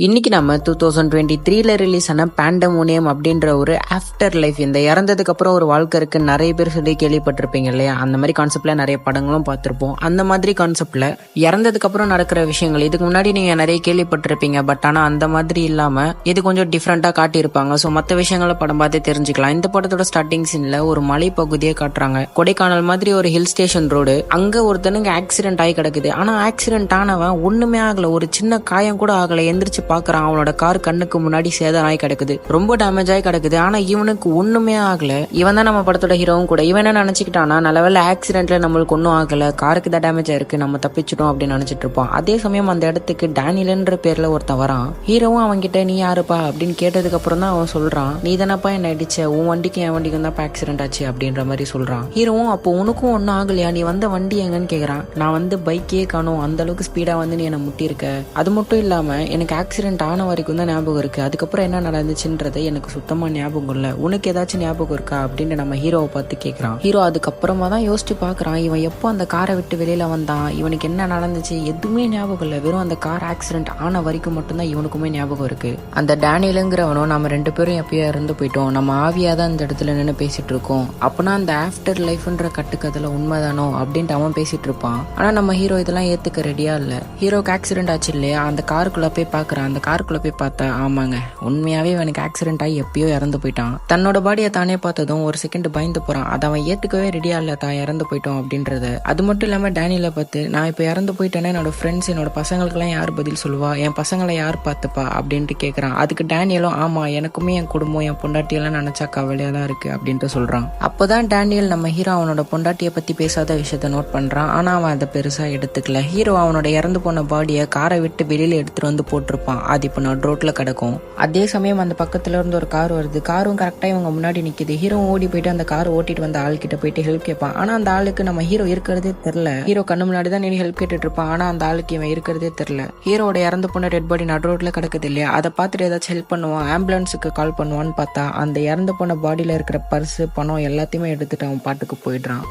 இன்னைக்கு நம்ம 2023ல ரிலீஸ் ஆன பேண்டமோனியம் அப்படின்ற ஒரு ஆஃப்டர் லைஃப், இந்த இறந்ததுக்கு அப்புறம் ஒரு வாழ்க்கை இருக்கு நிறைய பேர் சொல்லி கேள்விப்பட்டிருப்பீங்க இல்லையா? அந்த மாதிரி கான்செப்ட்ல நிறைய படங்களும் பார்த்திருப்போம். அந்த மாதிரி கான்செப்ட்ல இறந்ததுக்கு அப்புறம் நடக்கிற விஷயங்கள் இதுக்கு முன்னாடி நீங்க நிறைய கேள்விப்பட்டிருப்பீங்க. பட் ஆனா அந்த மாதிரி இல்லாம இது கொஞ்சம் டிஃப்ரெண்டா காட்டியிருப்பாங்க. ஸோ மற்ற விஷயங்களை படம் பார்த்து தெரிஞ்சுக்கலாம். இந்த படத்தோட ஸ்டார்டிங் சீன்ல ஒரு மலை பகுதியை காட்டுறாங்க. கொடைக்கானல் மாதிரி ஒரு ஹில் ஸ்டேஷன் ரோடு. அங்க ஒருத்தனுக்கு ஆக்சிடென்ட் ஆகி கிடக்குது. ஆனா ஆக்சிடென்ட் ஆனவன் ஒண்ணுமே ஆகல, ஒரு சின்ன காயம் கூட ஆகல. எந்திரிச்சு பாக்குறான், அவனோட கார் கண்ணுக்கு முன்னாடி சேதம் ஆகி கிடக்குது, ரொம்ப டேமேஜ் ஆகி கிடக்குது. ஆனா இவனுக்கு ஒண்ணுமே ஆகல. இவன் தான் நம்ம படத்தோட ஹீரோவும் கூட. இவன் என்ன நினைச்சுக்கிட்டானா, நல்லவேளை ஆக்சிடென்ட்ல நம்மளுக்கு ஒன்னும் ஆகல, காருக்கு தான் டேமேஜ் ஆயிருக்கு, நம்ம தப்பிச்சிட்டோம் அப்படின்னு நினைச்சிட்டு இருப்பான். அதே சமயம் அந்த இடத்துக்கு டேனியல்ன்ற பேர்ல ஒருத்தன் வரான். ஹீரோவும் அவன்கிட்ட நீ யாருப்பா அப்படின்னு கேட்டதுக்கு அப்புறம் தான் அவன் சொல்றான், நீ தானப்பா என்ன அடிச்ச, உன் வண்டிக்கு என் வண்டிக்கு தான் ஆக்சிடென்ட் ஆச்சு அப்படின்ற மாதிரி சொல்றான். ஹீரோவும் அப்போ உனக்கும் ஒன்னும் ஆகலையா, நீ வந்த வண்டி எங்கன்னு கேக்குறான். நான் வந்து பைக்கே காணும், அந்த அளவுக்கு ஸ்பீடா வந்து நீ என்ன முட்டி இருக்க. அது மட்டும் இல்லாம எனக்கு ஆக்சிடென்ட் ஆன வரைக்கும் தான் ஞாபகம் இருக்கு, அதுக்கப்புறம் என்ன நடந்துச்சுன்றது எனக்கு சுத்தமா ஞாபகம் இல்ல, உனக்கு ஏதாச்சும் ஞாபகம் இருக்கா அப்படின்னு நம்ம ஹீரோவை பார்த்து கேட்கறான். ஹீரோ அதுக்கப்புறமா தான் யோசிச்சு பாக்குறான், இவன் எப்போ அந்த காரை விட்டு வெளியில வந்தான், இவனுக்கு என்ன நடந்துச்சு எதுவுமே ஞாபகம் இல்ல, வெறும் அந்த கார் ஆக்சிடென்ட் ஆன வரைக்கும் மட்டும்தான் இவனுக்குமே ஞாபகம் இருக்கு. அந்த டேனியலுங்கிறவனும் நம்ம ரெண்டு பேரும் எப்பயோ இறந்து போயிட்டோம், நம்ம ஆவியா தான் இந்த இடத்துல நின்று பேசிட்டு இருக்கோம், அப்பனா அந்த ஆஃப்டர் லைஃப்ன்ற கட்டுக்கதையில உண்மைதானோ அப்படின்ட்டு அவன் பேசிட்டு இருப்பான். ஆனா நம்ம ஹீரோ இதெல்லாம் ஏத்துக்க ரெடியா இல்ல. ஹீரோக்கு ஆக்சிடென்ட் ஆச்சு இல்லையா, அந்த காருக்குள்ள போய் பாக்குறான். அந்த காருக்குள்ள போய் பார்த்தா ஆமாங்க, உண்மையாவே இவனுக்கு ஆக்சிடென்ட் ஆகி எப்பயோ இறந்து போயிட்டான். தன்னோட பாடியை தானே பார்த்ததும் ஒரு செகண்ட் பயந்து போறான். அதை அவன் ஏத்துக்கவே ரெடியா இல்ல, தான் இறந்து போயிட்டோம் அப்படின்றத. அது மட்டும் இல்லாம டேனியலை பார்த்து, நான் இப்ப இறந்து போயிட்டேன்னா என்னோட ஃப்ரெண்ட்ஸ் என்னோட பசங்களுக்கு எல்லாம் யார் பதில் சொல்லுவா, என் பசங்களை யார் பார்த்துப்பா அப்படின்ட்டு கேட்கறான். அதுக்கு டேனியலும் ஆமா, எனக்குமே என் குடும்பம் என் பொண்டாட்டி எல்லாம் நினைச்சா கவலையா தான் இருக்கு அப்படின்ட்டு சொல்றான். அப்போதான் டேனியல் நம்ம ஹீரோ அவனோட பொண்டாட்டியை பத்தி பேசாத விஷயத்த நோட் பண்றான். ஆனா அவன் அதை பெருசா எடுத்துக்கல. ஹீரோ அவனோட இறந்து போன பாடியை காரை விட்டு வெளியில எடுத்துட்டு வந்து போட்டிருப்பான். அது இப்ப நடு ரோட்ல கிடக்கும். அதே சமயம் அந்த பக்கத்துல இருந்து ஒரு கார் வருது. காரும் கரெக்டா இவங்க முன்னாடி நிக்குது. ஹீரோ ஓடி போயிட்டு அந்த கார் ஓட்டிட்டு வந்த ஆள் கிட்ட போயிட்டு ஹெல்ப் கேட்பான். ஆனா அந்த ஆளுக்கு நம்ம ஹீரோ இருக்கிறதே தெரியல. ஹீரோ கண்ணு முன்னாடி தான் நீ ஹெல்ப் கேட்டுட்டு இருப்பான். ஆனா அந்த ஆளுக்கு இவன் இருக்கிறதே தெரியல. ஹீரோட இறந்து போன டெட் பாடி நடு ரோட்ல கிடக்குது இல்லையா, அதை பார்த்துட்டு ஏதாச்சும் ஹெல்ப் பண்ணுவான், ஆம்புலன்ஸுக்கு கால் பண்ணுவான்னு பார்த்தா அந்த இறந்து போன பாடியில இருக்கிற பர்ஸ் பணம் எல்லாத்தையுமே எடுத்துட்டு அவன் பாட்டுக்கு போயிடுறான்.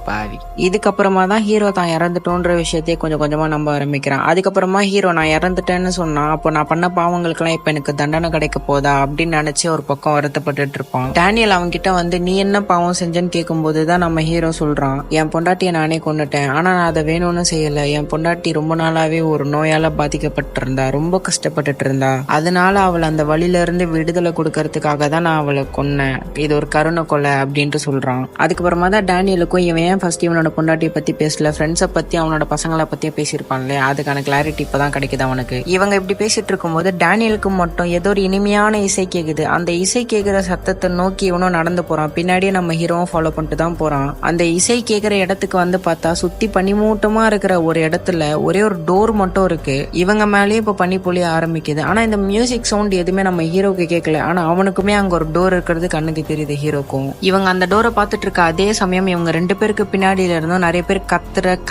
பாவி. இதுக்கப்புறமா தான் ஹீரோ தான் இறந்துட்டோன்ற விஷயத்தையே கொஞ்சம் கொஞ்சமா நம்ப ஆரம்பிக்கிறான். அதுக்கப்புறமா ஹீரோ நான் இறந்துட்டேன்னு சொன்னா, அப்போ நான் பண்ண பாவங்களுக்கெல்லாம் இப்ப எனக்கு தண்டனை கிடைக்க போதா அப்படின்னு நினைச்சு ஒரு பக்கம் வருத்தப்பட்டு இருப்பான். டேனியல் அவங்க கிட்ட வந்து நீ என்ன பாவம் செஞ்சேன்னு கேட்கும் போதுதான் நம்ம ஹீரோ சொல்றான், என் பொண்டாட்டியை நானே கொண்டுட்டேன், ஆனா நான் அதை வேணும்னு செய்யல. என் பொண்டாட்டி ரொம்ப நாளாவே ஒரு நோயால பாதிக்கப்பட்டு இருந்தா, ரொம்ப கஷ்டப்பட்டுட்டு இருந்தா, அதனால அவளை அந்த வழியில இருந்து விடுதலை கொடுக்கறதுக்காக தான் நான் அவளை கொன்னேன், இது ஒரு கருணை கொலை அப்படின்ட்டு சொல்றான். அதுக்கப்புறமா தான் டேனியலுக்கும் இவன் ஏன் ஃபர்ஸ்ட் இவனோட பொண்டாட்டியை பத்தி பேசல, ஃப்ரெண்ட்ஸை பத்தி அவனோட பசங்களை பத்தியே பேசியிருப்பான்ல, அதுக்கான கிளாரிட்டி இப்பதான் கிடைக்குது அவனுக்கு. இவங்க இப்படி பேசிட்டு இருக்கும்போது டேனியலுக்கு மட்டும் ஏதோ ஒரு இனிமையான இசை கேக்குது. அந்த இசை கேட்கிற சத்தத்தை நோக்கி இவனும் நடந்து போறான். பின்னாடியே நம்ம ஹீரோவும் ஃபாலோ பண்ணிட்டு தான் போறான். அந்த இசை கேட்கிற இடத்துக்கு வந்து பார்த்தா சுத்தி பனிமூட்டமா இருக்கிற ஒரு இடத்துல ஒரே ஒரு டோர் மட்டும் இருக்கு. இவங்க மேலேயே இப்ப பனி பொழிய ஆரம்பிக்குது. ஆனா இந்த மியூசிக் சவுண்ட் எதுவுமே நம்ம ஹீரோக்கு கேட்கல. ஆனா அவனுக்குமே அங்க ஒரு டோர் இருக்கிறது கண்ணுக்கு தெரியுது ஹீரோக்கும். இவங்க அந்த டோரை பார்த்துட்டு இருக்க அதே சமயம் இவங்க ரெண்டு பேருக்கு பின்னாடியில இருந்தும் நிறைய பேர்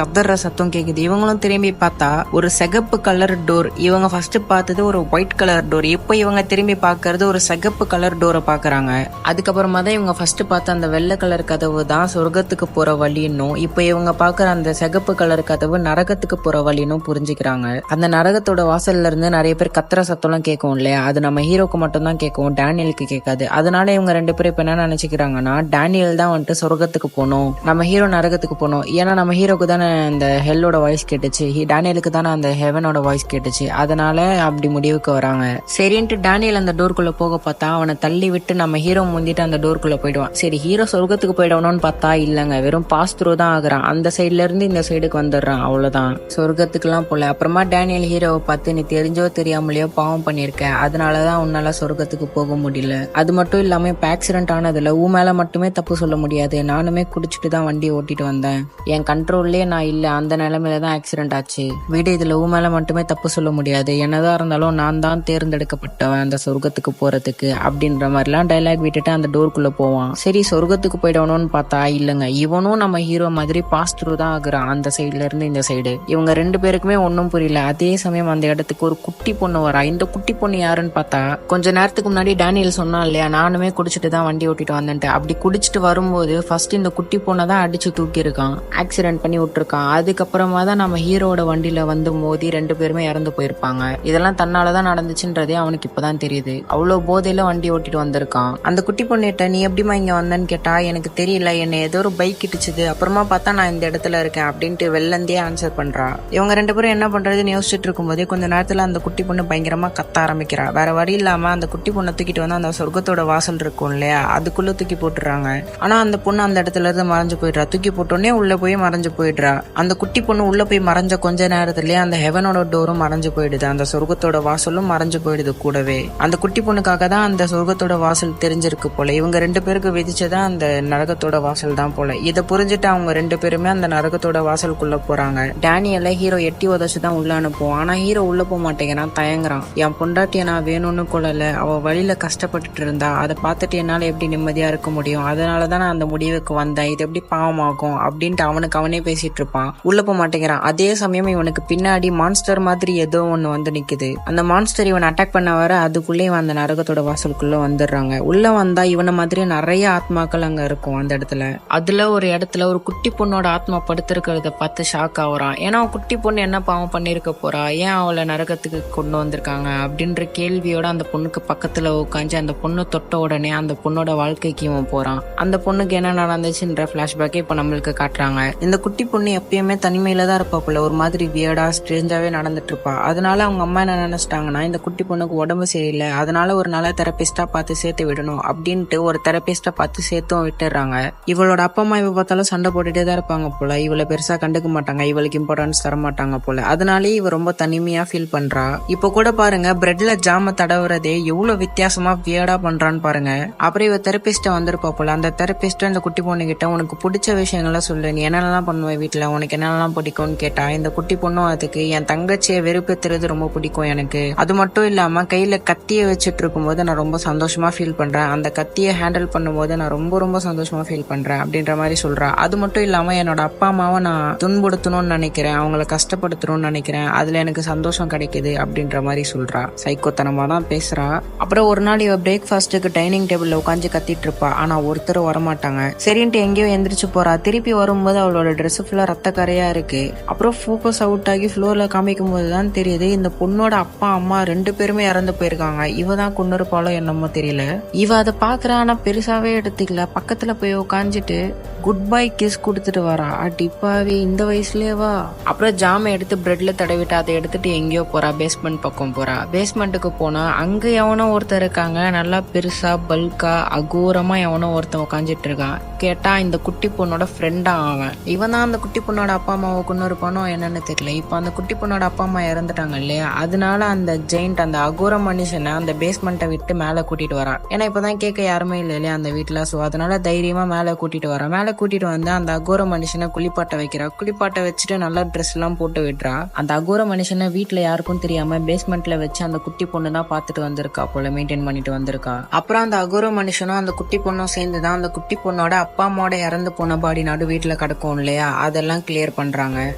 கதற சத்தம் கேக்குது. இவங்களும் திரும்பி பார்த்தா ஒரு சிகப்பு கலர் டோர். இவங்க ஃபர்ஸ்ட் பார்த்தது ஒரு ஒயிட் கலர் டோர். இப்போ இவங்க திரும்பி பார்க்கறது ஒரு சிகப்பு கலர் டோரை பாக்குறாங்க. அதுக்கப்புறமா தான் இவங்க ஃபர்ஸ்ட் பார்த்த அந்த வெள்ளை கலர் கதவு தான் சொர்க்கத்துக்கு போற வழின்னும், இப்போ இவங்க பாக்குற அந்த சிகப்பு கலர் கதவு நரகத்துக்கு போற வழின்னும் புரிஞ்சுக்கிறாங்க. அந்த நரகத்தோட வாசல்ல இருந்து நிறைய பேர் கத்துற சத்தம்லாம் கேட்கும் இல்லையா, அது நம்ம ஹீரோக்கு மட்டும் தான் கேட்கும், டேனியலுக்கு கேட்காது. அதனால இவங்க ரெண்டு பேரும் இப்ப என்ன நினைச்சுக்கிறாங்கன்னா, டேனியல் தான் வந்துட்டு சொர்க்கத்துக்கு போகணும், நம்ம ஹீரோ நரகத்துக்கு போகணும். ஏன்னா நம்ம ஹீரோக்கு தானே அந்த ஹெல்லோட வாய்ஸ் கேட்டுச்சு, டேனியலுக்கு தானே அந்த ஹெவனோட வாய்ஸ் கேட்டுச்சு. அதனால அப்படி முடிவுக்கு வராங்க. சரின்ட்டு டேனியல் அந்த டோருக்குள்ள போக பார்த்தா அவனை தள்ளி விட்டு நம்ம ஹீரோ முந்திட்டு அந்த டோருக்குள்ள போயிடுவான். சரி ஹீரோ சொர்க்கத்துக்கு போயிடணும்னு பார்த்தா இல்லங்க, வெறும் பாஸ் த்ரூ தான் ஆகுறான். அந்த சைட்ல இருந்து இந்த சைடுக்கு வந்துடுறான், அவ்வளவுதான், சொர்க்கத்துக்கு எல்லாம் போல. அப்புறமா டேனியல் ஹீரோவை பார்த்து, நீ தெரிஞ்சோ தெரியாமலையோ பாவம் பண்ணிருக்க, அதனாலதான் உன்னால சொர்க்கத்துக்கு போக முடியல. அது மட்டும் இல்லாம இப்ப ஆக்சிடென்ட் ஆனதுல உன் மேல மட்டுமே தப்பு சொல்ல முடியாது, நானுமே குடிச்சிட்டு தான் வண்டி ஓட்டிட்டு வந்தேன், என் கண்ட்ரோல்லயே நான் இல்ல, அந்த நிலைமையில தான் ஆக்சிடென்ட் ஆச்சு. வீடு இதுல உன் மேல மட்டுமே தப்பு சொல்ல முடியாது, என்னதான் இருந்தாலும் நான் தான் தேர்ந்தெடுக்கப்பட்டவன் அந்த சொர்க்கத்துக்கு போறதுக்கு அப்படின்ற மாதிரிலாம் டைலாக் விட்டுட்டு அந்த டோருக்குள்ள போவான். சரி சொர்க்கத்துக்கு போயிடணும்னு பார்த்தா இல்லங்க, இவனும் நம்ம ஹீரோ மாதிரி பாஸ் த்ரூ தான் ஆகுறான், அந்த சைட்ல இருந்து இந்த சைடு. இவங்க ரெண்டு பேருக்குமே ஒன்னும் புரியல. அதே சமயம் அந்த இடத்துக்கு ஒரு குட்டி பொண்ணு வரா. இந்த குட்டி பொண்ணு யாருன்னு பார்த்தா, கொஞ்ச நேரத்துக்கு முன்னாடி டேனியல் சொன்னா இல்லையா, நானுமே குடிச்சிட்டு தான் வண்டி ஓட்டிட்டு வந்தேன்ட்டு, அப்படி குடிச்சிட்டு வரும்போது ஃபர்ஸ்ட் இந்த குட்டி பொண்ணை தான் அடிச்சு தூக்கி இருக்கான், ஆக்சிடென்ட் பண்ணி விட்டுருக்கான். அதுக்கப்புறமா தான் நம்ம ஹீரோட வண்டியில வந்து மோதி ரெண்டு பேருமே இறந்து போயிருப்பாங்க. இதெல்லாம் தன்னாலதான் நடந்துச்சுன்றதே அவனுக்கு இப்பதான் தெரியுது. அவ்வளவு போதையில வண்டி ஓட்டிட்டு வந்திருக்கான். அந்த குட்டி பொண்ணுகிட்ட நீ எப்படிமா இங்க வந்தேன்னு கேட்டா, எனக்கு தெரியல, என்னை ஏதோ ஒரு பைக் இடிச்சுது, அப்புறமா பார்த்தா நான் இந்த இடத்துல இருக்கேன் அப்படின்ட்டு வெள்ளந்தே ஆன்சர் பண்றா. இவங்க 2 பேரும் என்ன பண்றதுன்னு யோசிச்சுட்டு இருக்கும்போதே கொஞ்ச நேரத்துல அந்த குட்டி பொண்ணு பயங்கரமா கத்த ஆரம்பிக்கிறா. வேற வழி இல்லாம அந்த குட்டி பொண்ணை தூக்கிட்டு வந்து அந்த சொர்க்கத்தோட வாசல் இருக்கும் இல்லையா, அதுக்குள்ள தூக்கி போட்டுறாங்க. ஆனா அந்த பொண்ணு அந்த இடத்துல இருந்து மறைஞ்சு போயிடுறா. தூக்கி போட்டோடனே உள்ள போய் மறைஞ்சு போயிடுறா. அந்த குட்டி பொண்ணு உள்ள போய் மறைஞ்ச கொஞ்ச நேரத்திலேயே அந்த ஹெவனோட டோரும் மறைஞ்சு போயிடுது, அந்த சொர்க்கத்தோட வாசலும் மறைஞ்சு போயிடுது கூடவே. அந்த குட்டி பொண்ணுக்காக தான் அந்த சொர்க்கத்தோட வாசல் தெரிஞ்சிருக்கு போல. இவங்க 2 பேருக்கு விதிச்சதான் அந்த நரகத்தோட வாசல் தான் போல. இதை புரிஞ்சுட்டு அவங்க 2 பேருமே அந்த நரகத்தோட வாசலுக்குள்ள போறாங்க. டேனியலை ஹீரோ எட்டி உதச்சுதான் உள்ள அனுப்புவோம். ஆனா ஹீரோ உள்ள போக மாட்டேங்கிறான், தயங்குறான். என் பொண்டாட்டிய நான் வேணும்னு கொள்ளல, அவ வழியில கஷ்டப்பட்டுட்டு இருந்தா, அதை பார்த்துட்டு என்னால எப்படி நிம்மதியா இருக்க முடியும், அதனாலதான் நான் அந்த முடிவுக்கு வந்தேன், இது எப்படி பாவமாகும் அப்படின்ட்டு அவனுக்கு அவனே பேசிட்டு இருப்பான். உள்ள போக மாட்டேங்கிறான். அதே சமயம் இவனுக்கு பின்னாடி மான்ஸ்டர் மாதிரி ஏதோ ஒண்ணு வந்து நிக்குது. அந்த மான்ஸ்டர் இவன் அட்டாக் பண்ண வர அதுக்குள்ளே இவன் அந்த நரகத்தோட வாசலுக்குள்ள வந்துடுறாங்க. உள்ள வந்தா இவனை மாதிரி நிறைய ஆத்மாக்கள் அங்க இருக்கும் அந்த இடத்துல. அதுல ஒரு இடத்துல ஒரு குட்டி பொண்ணோட ஆத்மா படுத்திருக்கிறத பார்த்து ஷாக் ஆகுறான். ஏன்னா குட்டி பொண்ணு என்ன பாவம் பண்ணிருக்க போறா, ஏன் அவளை நரகத்துக்கு கொண்டு வந்திருக்காங்க அப்படின்ற கேள்வியோட அந்த பொண்ணுக்கு பக்கத்துல உட்காந்து அந்த பொண்ணு தொட்ட உடனே அந்த பொண்ணோட வாழ்க்கைக்கு இவன் போறான். அந்த பொண்ணுக்கு என்ன நடந்துச்சுன்ற பிளாஷ்பேக்கே இப்ப நம்மளுக்கு காட்டுறாங்க. இந்த குட்டி பொண்ணு எப்பயுமே தனிமையில தான் இருப்பாப்புல, ஒரு மாதிரி வியர்டா ஸ்ட்ரேஞ்சாவே நடந்துட்டு இருப்பா. அதனால அவங்க அம்மா என்ன நினைச்சிட்டாங்கன்னா, இந்த குட்டி பொண்ணுக்கு உடம்பு சரியில்லை, அதனால ஒரு நல்ல தெரபிஸ்டா பார்த்து சேர்த்து விடணும் அப்படின்ட்டு ஒரு தெரபிஸ்டா பார்த்து சேர்த்தும் விட்டுறாங்க. இவளோட அப்பா அம்மா இவ பார்த்தாலும் சண்டை போட்டுட்டே தான் இருப்பாங்க போல. இவளை பெருசா கண்டுக்க மாட்டாங்க, இவளுக்கு இம்பார்ட்டன்ஸ் தர மாட்டாங்க போல. அதனாலேயே இவ ரொம்ப தனிமையா ஃபீல் பண்றா. இப்ப கூட பாருங்க, பிரெட்ல ஜாம தடவுறதே எவ்வளவு வித்தியாசமா வியர்டா பண்றான்னு பாருங்க. அப்புறம் இவ தெரபிஸ்ட வந்திருப்பா போல. அந்த தெரபிஸ்ட இந்த குட்டி பொண்ணு கிட்ட உனக்கு பிடிச்ச விஷயங்கள சொல்லு, நீ என்னென்னலாம் பண்ணுவேன் வீட்டுல, உனக்கு என்னென்னலாம் பிடிக்கும்னு கேட்டா, இந்த குட்டி பொண்ணும் அதுக்கு என் தங்கச்சியை வெறுப்பேத்துறது ரொம்ப பிடிக்கும் எனக்கு, அது மட்டும் இல்லாம கையில கத்திய வச்சுட்டு இருக்கும் போது நான் ரொம்ப சந்தோஷமா ஃபீல் பண்றேன், அந்த கத்தியை ஹேண்டில் பண்ணும்போது நான் ரொம்ப ரொம்ப சந்தோஷமா ஃபீல் பண்றேன் அப்படின்ற மாதிரி சொல்றா. அது மட்டும் இல்லாம என்னோட அப்பா அம்மாவை நான் துன்புறுத்தணும்னு நினைக்கிறேன், அவங்களை கஷ்டப்படுத்தணும்னு நினைக்கிறேன், அதுல எனக்கு சந்தோஷம் கிடைக்குது அப்படின்ற மாதிரி சொல்றா. சைக்கோத்தனமா தான் பேசுறா. அப்புறம் ஒரு நாள் இவ பிரேக்ஃபாஸ்ட்டுக்கு டைனிங் டேபிள்ல உட்காந்து கத்திட்டு இருப்பா. ஆனா ஒருத்தர் வரமாட்டாங்க. சரின்ட்டு எங்கேயோ எந்திரிச்சு போறா. திருப்பி வரும்போது அவளோட ட்ரெஸ் ஃபுல்லா ரத்த கரையா இருக்கு. அப்புறம் ஃபோக்கஸ் அவுட் ஆகி ஃப்ளோர்ல காமிக்கும் போதுதான் தெரியுது, இந்த பொண்ணோட அப்பா அம்மா 2 பேருமே இறந்து போயிருக்காங்க. இவ தான் கொண்டு இருப்பாளோ என்னமோ தெரியல. இவ அதை பாக்குறா, ஆனா பெருசாவே எடுத்துக்கல. பக்கத்துல போய் உட்காந்துட்டு குட் பை கிஸ் கொடுத்துட்டு வரா. அடிப்பாவே இந்த வயசுலயேவா. அப்புறம் ஜாம எடுத்து பிரெட்ல தடவிட்டு அதை எடுத்துட்டு எங்கேயோ போறா, பேஸ்மெண்ட் பக்கம் போறா. பேஸ்மெண்ட்டுக்கு போனா அங்க எவனோ ஒருத்தர் இருக்காங்க, நல்லா பெருசா பல்கா அகோரமா எவனோ ஒருத்தன் உட்காந்துட்டு இருக்கான். கேட்டா இந்த குட்டி பொண்ணோட ஃப்ரெண்டா அவன். இவன் தான் அந்த குட்டி பொண்ணோட அப்பா அம்மாவை கொண்டு இருப்பானோ என்னன்னு தெரியல. இப்ப அந்த குட்டி பொண்ணோட அப்பா அம்மா இறந்துட்டாங்க இல்லையா, அதனால அந்த ஜெயிண்ட் அந்த அகோர மனுஷனை அந்த பேஸ்மெண்ட்டை விட்டு மேல கூட்டிட்டு வரான். ஏன்னா இப்பதான் கேட்க யாருமே இல்லை இல்லையா அந்த வீட்டுல. சோ அதனால தைரியமா மேல கூட்டிட்டு வரான். மேல கூட்டிட்டு வந்து அந்த அகோர மனுஷனை குளிப்பாட்ட வைக்கிறா. குளிப்பாட்ட வச்சுட்டு நல்லா ட்ரெஸ் எல்லாம் போட்டு விடுறா. அந்த அகோர மனுஷனை வீட்டுல யாருக்கும் தெரியாம பேஸ்மெண்ட்ல வச்சு அந்த குட்டி பொண்ணு தான் பாத்துட்டு வந்திருக்கா போல, மெயின்டைன் பண்ணிட்டு வந்திருக்கா. அப்புறம் அந்த அகோர மனுஷனும் அந்த குட்டி பொண்ணும் சேர்ந்துதான் அந்த குட்டி பொண்ணோட அப்பா அம்மாவோட இறந்து போன பாடி நடு வீட்டுல கிடக்கும் இல்லையா, அதெல்லாம் கிளியர் பண்றாங்க.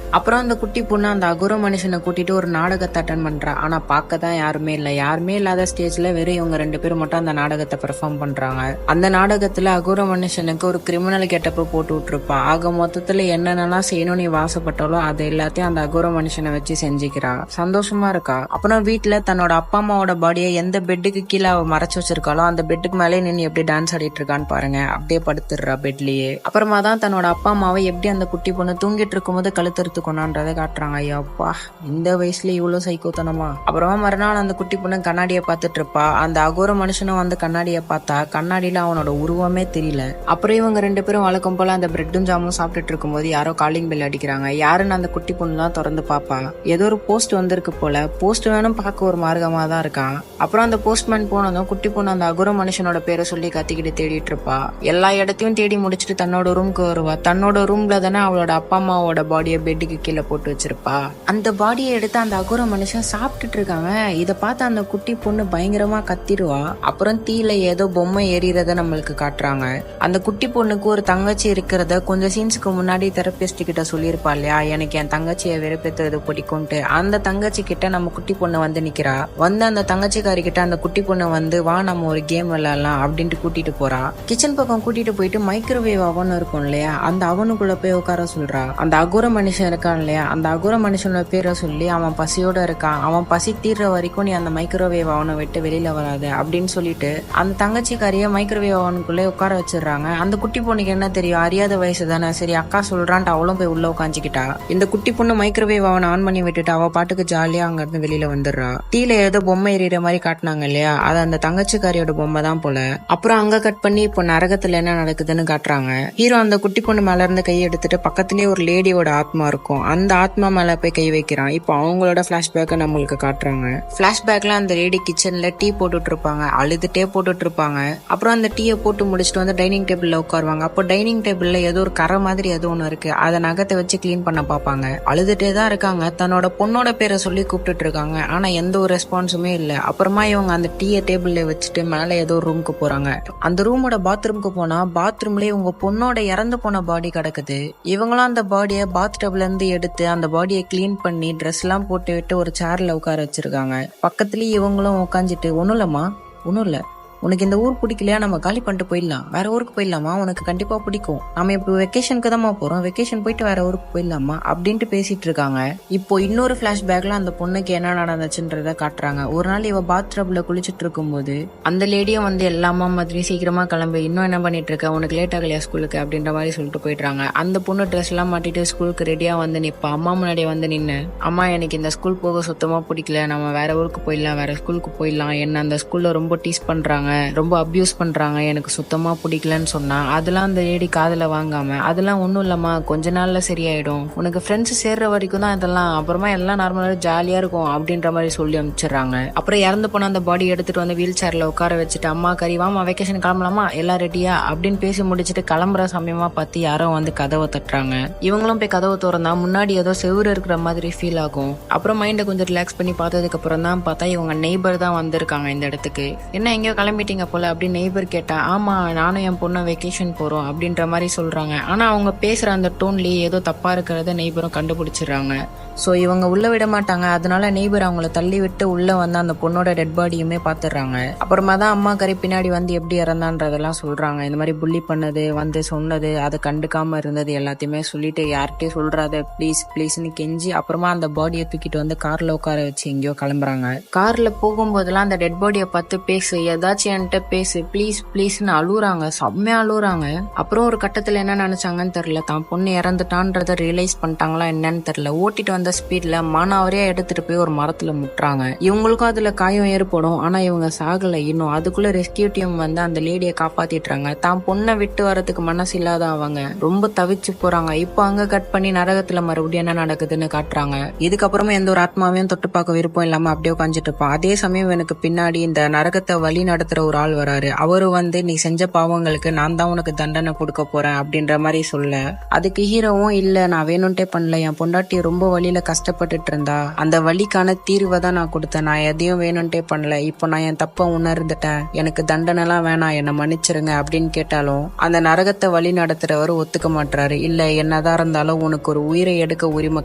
அப்புறம் அந்த குட்டி பொண்ணு அந்த அகோர மனுஷனை கூட்டிட்டு ஒரு நாடகத்தை அட்டன் பண்றா. ஆனா பார்க்கதான் யாருமே இல்ல. யாருமே இல்லாத ஸ்டேஜ்ல வெறும் இவங்க 2 பேரும் மட்டும் அந்த நாடகத்தை பெர்ஃபார்ம் பண்றாங்க. அந்த நாடகத்துல அகோர மனுஷனுக்கு ஒரு கிரிமினல் கெட்டப்ப போட்டு விட்டுருப்பா. ஆக மொத்தத்துல என்னென்னலாம் செய்யணும் நீ வாசப்பட்டாலும் அது எல்லாத்தையும் அந்த அகோர மனுஷனை வச்சு செஞ்சுக்கிறா. சந்தோஷமா இருக்கா. அப்புறம் வீட்டுல தன்னோட அப்பா அம்மாவோட பாடியை எந்த பெட்டுக்கு கீழே அவ மறைச்சு வச்சிருக்காளோ அந்த பெட்டுக்கு மேலே நின்று எப்படி டான்ஸ் ஆடிட்டு இருக்கான்னு பாருங்க. அப்படியே படுத்துடுறா பெட்லயே. அப்புறமா தான் தன்னோட அப்பா அம்மாவை எப்படி அந்த குட்டி பொண்ணு தூங்கிட்டு இருக்கும் போது கழுத்தறுத்து கொண்டான்றதை காட்டுறாங்க. ஐயாப்பா, இந்த வயசுல இவ்வளவு சைக்கோத்தனமா. அப்புறமா மறுநாள் அந்த குட்டி பொண்ணு கண்ணாடியை பார்த்துட்டு இருப்பா. அந்த அகோர மனுஷனும் வந்து கண்ணாடியை பார்த்தா கண்ணாடியில அவனோட உருவமே தெரியல. அப்புறம் இவங்க 2 பேரும் வழக்கம் போல அந்த பிரெட்டும் ஜாமும் சாப்பிட்டுட்டு இருக்கும்போது யாரோ காலிங் பெல் அடிக்கிறாங்க. யாருன்னு அந்த குட்டி பொண்ணு தான் திறந்து பாப்பா. ஏதோ ஒரு போஸ்ட் வந்திருக்கு போல. போஸ்ட் வேணும் பார்க்க ஒரு மார்க்கமா தான் இருக்கான். அப்புறம் அந்த போஸ்ட்மேன் போனதும் குட்டி பொண்ணு அந்த அகோர மனுஷனோட பேரை சொல்லி கத்திக்கிட்டு தேடிட்டு இருப்பா. எல்லா இடத்தையும் தேடி முடிச்சுட்டு தன்னோட ரூம்க்கு வருவா. தன்னோட ரூம்ல தானே அவளோட அப்பா அம்மாவோட பாடியை பெட்டுக்கு கீழே போட்டு வச்சிருப்பா. அந்த பாடியை எடுத்து அந்த அகோர மனுஷன் சாப்பிட்டுட்டு இருக்காங்க. இதை பார்த்து அந்த குட்டி பொண்ணு பயங்கரமா கத்திடுவா. அப்புறம் தீல ஏதோ பொம்மை எரியறத நம்மளுக்கு காட்டுறாங்க. அந்த குட்டி பொண்ணுக்கு ஒரு தங்கச்சி இருக்கிறத கொஞ்சம் சீன்ஸுக்கு முன்னாடி தெரபிஸ்ட் கிட்ட சொல்லியிருப்பா இல்லையா, எனக்கு என் தங்கச்சியை வெறுப்பேத்துறது பிடிக்கும்ட்டு. அந்த தங்கச்சி கிட்ட நம்ம குட்டி பொண்ணு வந்து நிக்கிறா. வந்து அந்த தங்கச்சிக்காரி கிட்ட அந்த குட்டி பொண்ணு வந்து வா நம்ம ஒரு கேம் விளையாடலாம் அப்படின்ட்டு கூட்டிட்டு போறா. கிச்சன் பக்கம் கூட்டிட்டு போயிட்டு மைக்ரோவேவ் அவன் இருக்கும் இல்லையா, அந்த அவனுக்குள்ள போய் உட்கார சொல்றா. அந்த அகோர மனுஷன் இருக்கான் இல்லையா, அந்த அகோர மனுஷனோட பேரை சொல்லி அவன் பசியோட இருக்கான், சொல்றான், அவன் பசி தீர்ற வரைக்கும் நீ அந்த மைக்ரோவேவ் அவனை விட்டு வெளியில வராத அப்படின்னு சொல்லிட்டு அந்த தங்கச்சிக்காரிய மைக்ரோவேவ் அவனுக்குள்ளே உட்கார வச்சிடுறாங்க. அந்த குட்டி பொண்ணுக்கு என்ன தெரியும், அறியாத வயசு தானே, சரி அக்கா சொல்றான்ட்டு அவளும் போய் உள்ள உட்காந்துக்கிட்டா. இந்த குட்டி பொண்ணு மைக்ரோவேவ் அவனை ஆன் பண்ணி விட்டுட்டு அவ பாட்டுக்கு ஜாலியா அங்க இருந்து வெளியில வந்துடுறா. டீல ஏதோ பொம்மை எறிகிற மாதிரி காட்டினாங்க இல்லையா, அது அந்த தங்கச்சிக்காரியோட பொம்மை தான் போல. அப்புறம் அங்க கட் பண்ணி இப்போ நரகத்துல என்ன நடக்குதுன்னு காட்டுறாங்க. ஹீரோ அந்த குட்டி பொண்ணு மேல இருந்து கை எடுத்துட்டு பக்கத்துலயே ஒரு லேடியோட ஆத்மா இருக்கும், அந்த ஆத்மா மேல போய் கை வைக்கிறான். இப்போ அவங்களோட பிளாஷ்பேக்கை நம்மளுக்கு காட்டுறாங்க. பிளாஷ்பேக்ல அந்த லேடி கிச்சன்ல டீ போட்டுட்டு இருப்பாங்க, அழுதுட்டே போட்டுட்டு இருப்பாங்க. அப்புறம் அந்த டீயை போட்டு முடிச்சுட்டு வந்து டைனிங் டேபிள்ல உட்காருவாங்க. அப்போ டைனிங் டேபிள்ல ஏதோ ஒரு கரை மாதிரி ஏதோ ஒண்ணு இருக்கு, அதை நகத்தை வச்சு கிளீன் பண்ண பாப்பாங்க. அழுதுட்டே தான் இருக்காங்க, தன்னோட பொண்ணோட பேரை சொல்லி கூப்பிட்டுட்டு இருக்காங்க, ஆனா எந்த ஒரு ரெஸ்பான்ஸுமே இல்ல. அப்புறமா இவங்க அந்த டீயை டேபிள்ல வச்சுட்டு மேல ஏதோ ரூமுக்கு போறாங்க. அந்த ரூமோட பாத்ரூமுக்கு போனா பாத்ரூம்லயே உங்க பொண்ணோட இறந்து போன பாடி கிடக்குது. இவங்களும் அந்த பாடியை பாத் டப்ல இருந்து எடுத்து அந்த பாடியை கிளீன் பண்ணி ட்ரெஸ் எல்லாம் போட்டு விட்டு ஒரு சேர்ல உட்கார வச்சிருக்காங்க. பக்கத்துலயே இவங்களும் உட்காந்துட்டு, ஒண்ணும் இல்லம்மா, ஒண்ணும் இல்ல, உனக்கு இந்த ஊர் பிடிக்கலையா, நம்ம காலி பண்ணிட்டு போயிடலாம், வேற ஊருக்கு போயிடலாமா, உனக்கு கண்டிப்பா பிடிக்கும், நம்ம இப்போ வெக்கேஷனுக்கு தான் போறோம், வெக்கேஷன் போயிட்டு வேற ஊருக்கு போயிடலாமா அப்படின்ட்டு பேசிட்டு இருக்காங்க. இப்போ இன்னொரு பிளாஷ்பேக்ல அந்த பொண்ணுக்கு என்ன நடந்துச்சுன்றத காட்டுறாங்க. ஒரு நாள் இவ பாத்ரூம்ல குளிச்சுட்டு இருக்கும்போது அந்த லேடியும் வந்து எல்லாமா மாதிரி சீக்கிரமா கிளம்பி, இன்னும் என்ன பண்ணிட்டு இருக்க, உனக்கு லேட் ஆகலையா ஸ்கூலுக்கு அப்படின்ற மாதிரி சொல்லிட்டு போயிடுறாங்க. அந்த பொண்ணு ட்ரெஸ் எல்லாம் மாட்டிட்டு ஸ்கூலுக்கு ரெடியா வந்து நிப்பா. அம்மா முன்னாடியே வந்து நின்னு, அம்மா எனக்கு இந்த ஸ்கூல் போக சுத்தமா பிடிக்கல, நம்ம வேற ஊருக்கு போயிடலாம், வேற ஸ்கூலுக்கு போயிடலாம், என்ன அந்த ஸ்கூல்ல ரொம்ப டீஸ் பண்றாங்க, ரொம்ப அபியூஸ் பண்றாங்க, எனக்கு சுத்தமா பிடிக்கலன்னு சொன்னா அதெல்லாம் அந்த லேடி காதுல வாங்காம, அதெல்லாம் ஒண்ணும் இல்லம்மா, கொஞ்ச நாள்ல சரியாயிடும், உனக்கு ஃப்ரெண்ட்ஸ் சேர்ற வரைக்கும் தான் இதெல்லாம், அப்புறமா எல்லாம் நார்மலா ஜாலியா இருக்கும் அப்படின்ற மாதிரி சொல்லி அனுப்பிச்சிடுறாங்க. அப்புறம் இறந்து போன அந்த பாடி எடுத்துட்டு வந்து வீல் சேர்ல உட்கார வச்சுட்டு, அம்மா கறி வாமா வெக்கேஷன் கிளம்பலாமா, எல்லாம் ரெடியா அப்படின்னு பேசி முடிச்சுட்டு கிளம்புற சமயமா பார்த்து யாரோ வந்து கதவை தட்டுறாங்க. இவங்களும் போய் கதவை திறந்தா முன்னாடி ஏதோ செவுரு இருக்கிற மாதிரி ஃபீல் ஆகும். அப்புறம் மைண்டை கொஞ்சம் ரிலாக்ஸ் பண்ணி பார்த்ததுக்கு அப்புறம் தான் பார்த்தா இவங்க நெய்பர் தான் வந்திருக்காங்க இந்த இடத்துக்கு. என்ன எங்கேயோ கிளம்பிட்டீங்க போல அப்படின்னு நெய்பர் கேட்டா, ஆமா நானும் என் பொண்ணு வெக்கேஷன் போறோம் அப்படின்ற மாதிரி சொல்றாங்க. ஆனா அவங்க பேசுற அந்த டோன்லயே ஏதோ தப்பா இருக்கிறத நெய்பரும் கண்டுபிடிச்சிடுறாங்க. சோ இவங்க உள்ள விட மாட்டாங்க, அதனால நெய்பர் அவங்கள தள்ளி விட்டு உள்ள வந்து அந்த பொண்ணோட டெட் பாடியுமே பாத்துறாங்க. அப்புறமா தான் அம்மா கறி பின்னாடி வந்து எப்படி இறந்தான்றதெல்லாம் சொல்றாங்க. இந்த மாதிரி புள்ளி பண்ணது வந்து சொன்னது, அதை கண்டுக்காம இருந்தது எல்லாத்தையுமே சொல்லிட்டு யார்கிட்டயும் சொல்றாத ப்ளீஸ் ப்ளீஸ்ன்னு கெஞ்சி அப்புறமா அந்த பாடியை தூக்கிட்டு வந்து கார்ல உட்கார வச்சு எங்கேயோ கிளம்புறாங்க. கார்ல போகும்போதெல்லாம் அந்த டெட் பாடியை பார்த்து பேசு, ஏதாச்சும் என்கிட்ட பேசு ப்ளீஸ் ப்ளீஸ்ன்னு அழுறாங்க, செம்மையா அழுறாங்க. அப்புறம் ஒரு கட்டத்துல என்ன நினைச்சாங்கன்னு தெரியல, தான் பொண்ணு இறந்துட்டான்றத ரியலைஸ் பண்ணிட்டாங்களா என்னன்னு தெரியல, ஓட்டிட்டு வந்த ஸ்பீட்ல மானாவரியா எடுத்துட்டு போய் ஒரு மரத்துல முட்டுறாங்க. இவங்களுக்கும் அதுல காயம் ஏற்படும், ஆனா இவங்க சாகல இன்னும். அதுக்குள்ள ரெஸ்கியூ டீம் வந்து அந்த லேடியை காப்பாத்திட்டுறாங்க. தான் பொண்ணை விட்டு வரதுக்கு மனசு இல்லாத அவங்க ரொம்ப தவிச்சு போறாங்க. இப்போ அங்க கட் பண்ணி நரகத்துல மறுபடியும் என்ன நடக்குதுன்னு காட்டுறாங்க. இதுக்கப்புறமா எந்த ஒரு ஆத்மாவையும் தொட்டு பார்க்க விருப்பம் இல்லாம அப்படியே உட்காந்துட்டு இருப்பான். அதே சமயம் எனக்கு பின்னாடி இந்த நரகத்தை வழி நடத்துற ஒரு ஆள் வராரு. அவரு வந்து நீ செஞ்ச பாவங்களுக்கு நான் தான் உனக்கு தண்டனை கொடுக்க போறேன் அப்படின்ற மாதிரி சொல்ல, அதுக்கு ஹீரோவும் இல்ல நான் வேணும்ட்டே பண்ணல, என் பொண்டாட்டி ரொம்ப வழியில கஷ்டப்பட்டுட்டு இருந்தா, அந்த வழிக்கான தீர்வை தான் நான் கொடுத்தேன், நான் எதையும் வேணும்ட்டே பண்ணல, இப்போ நான் என் தப்ப உணர்ந்துட்டேன், எனக்கு தண்டனை எல்லாம் வேணாம், என்னை மன்னிச்சிருங்க அப்படின்னு கேட்டாலும் அந்த நரகத்தை வழி நடத்துறவர் ஒத்துக்க மாட்டாரு. இல்ல என்னதான் இருந்தாலும் உனக்கு ஒரு உயிரை எடுக்க உரிமை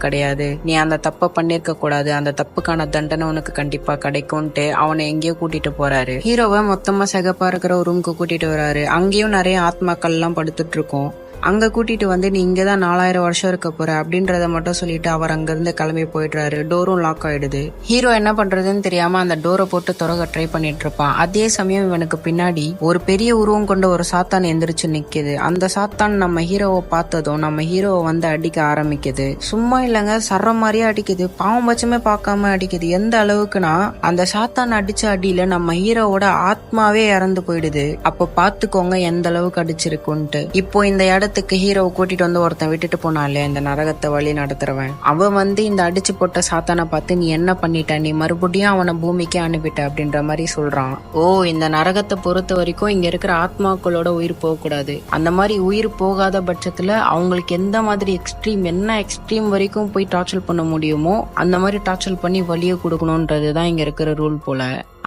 கிடையாது, நீ அந்த தப்ப பண்ணிருக்க கூடாது, அந்த தப்புக்கான தண்டனை உனக்கு கண்டிப்பா கிடைக்கும்ட்டு அவனை எங்கேயோ கூட்டிட்டு போறாரு. ஹீரோவை மொத்தமா சிகப்பா இருக்கிற ஒரு ரூமுக்கு கூட்டிட்டு வராரு. அங்கேயும் நிறைய ஆத்மாக்கள் எல்லாம் படுத்துட்டு இருக்கும். அங்க கூட்டிட்டு வந்து நீ இங்கதான் 4000 வருஷம் இருக்க போற அப்படின்றத மட்டும் சொல்லிட்டு அவர் அங்க இருந்து கிளம்பி போயிடுறாரு. டோரும் லாக் ஆயிடுது. ஹீரோ என்ன பண்றதுன்னு தெரியாம அந்த டோரை போட்டு திறக்க ட்ரை பண்ணிட்டு இருப்பான். அதே சமயம் இவனுக்கு பின்னாடி ஒரு பெரிய உருவம் கொண்ட ஒரு சாத்தான் எந்திரிச்சு நிக்குது. அந்த சாத்தான் நம்ம ஹீரோவை பார்த்ததும் நம்ம ஹீரோவை வந்து அடிக்க ஆரம்பிக்குது. சும்மா இல்லங்க, சர்ற மாதிரியே அடிக்குது, பாவம் பட்சமே பார்க்காம அடிக்குது. எந்த அளவுக்குன்னா அந்த சாத்தான் அடிச்ச அடியில நம்ம ஹீரோவோட ஆத்மாவே இறந்து போயிடுது. அப்ப பாத்துக்கோங்க எந்த அளவுக்கு அடிச்சிருக்குன்ட்டு. இப்போ இந்த இடத்துக்கு ஹீரோவை கூட்டிட்டு வந்து ஒருத்தன் விட்டுட்டு போனாலே இந்த நரகத்தை வழி நடத்துறவன், அவன் வந்து இந்த அடிச்சு போட்ட சாத்தானை பார்த்து நீ என்ன பண்ணிட்ட, நீ மறுபடியும் அவனை பூமிக்கே அனுப்பிட்ட அப்படின்ற மாதிரி சொல்றான். ஓ, இந்த நரகத்தை பொறுத்த வரைக்கும் இங்க இருக்கிற ஆத்மாக்களோட உயிர் போக கூடாது, அந்த மாதிரி உயிர் போகாத பட்சத்துல அவங்களுக்கு எந்த மாதிரி எக்ஸ்ட்ரீம் வரைக்கும் போய் டார்ச்சர் பண்ண முடியுமோ அந்த மாதிரி டார்ச்சர் பண்ணி வலியை கொடுக்கணும்ன்றதுதான் இங்க இருக்கிற ரூல் போல.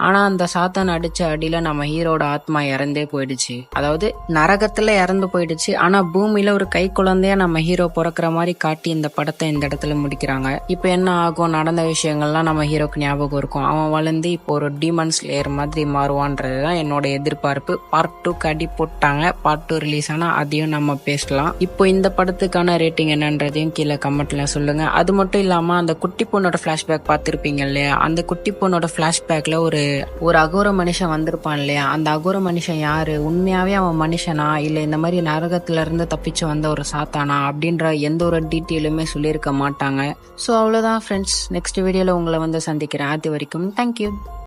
ஆனா அந்த சாத்தான் அடிச்ச அடியில நம்ம ஹீரோட ஆத்மா இறந்தே போயிடுச்சு. அதாவது நரகத்துல இறந்து போயிடுச்சு. ஆனா பூமியில ஒரு கை குழந்தையா நம்ம ஹீரோ பிறக்கிற மாதிரி காட்டி இந்த படத்தை இந்த இடத்துல முடிக்கிறாங்க. இப்ப என்ன ஆகும், நடந்த விஷயங்கள்லாம் நம்ம ஹீரோக்கு ஞாபகம் இருக்கும். அவன் வளர்ந்து இப்போ ஒரு டீமன் ஸ்லேயர் மாதிரி மாறுவான்றதுதான் என்னோட எதிர்பார்ப்பு. பார்ட் 2 அடி போட்டாங்க. பார்ட் 2 ரிலீஸ் ஆனா அதையும் நம்ம பேசலாம். இப்போ இந்த படத்துக்கான ரேட்டிங் என்னன்றதையும் கீழே கமெண்ட்ல சொல்லுங்க. அது மட்டும் இல்லாம அந்த குட்டி பொண்ணோட பிளாஷ்பேக் பார்த்திருப்பீங்க இல்லையா, அந்த குட்டி பொண்ணோட பிளாஷ்பேக்ல ஒரு அகோர மனுஷன் வந்திருப்பான் இல்லையா, அந்த அகோர மனுஷன் யாரு, உண்மையாவே அவன் மனுஷனா இல்ல இந்த மாதிரி நரகத்துல இருந்து தப்பிச்சு வந்த ஒரு சாத்தானா அப்படின்ற எந்த ஒரு டீட்டெயிலுமே சொல்லியிருக்க மாட்டாங்க. ஸோ அவ்வளவுதான் ஃப்ரெண்ட்ஸ், நெக்ஸ்ட் வீடியோல உங்களை வந்து சந்திக்கிறேன். அது வரைக்கும் தேங்க்யூ.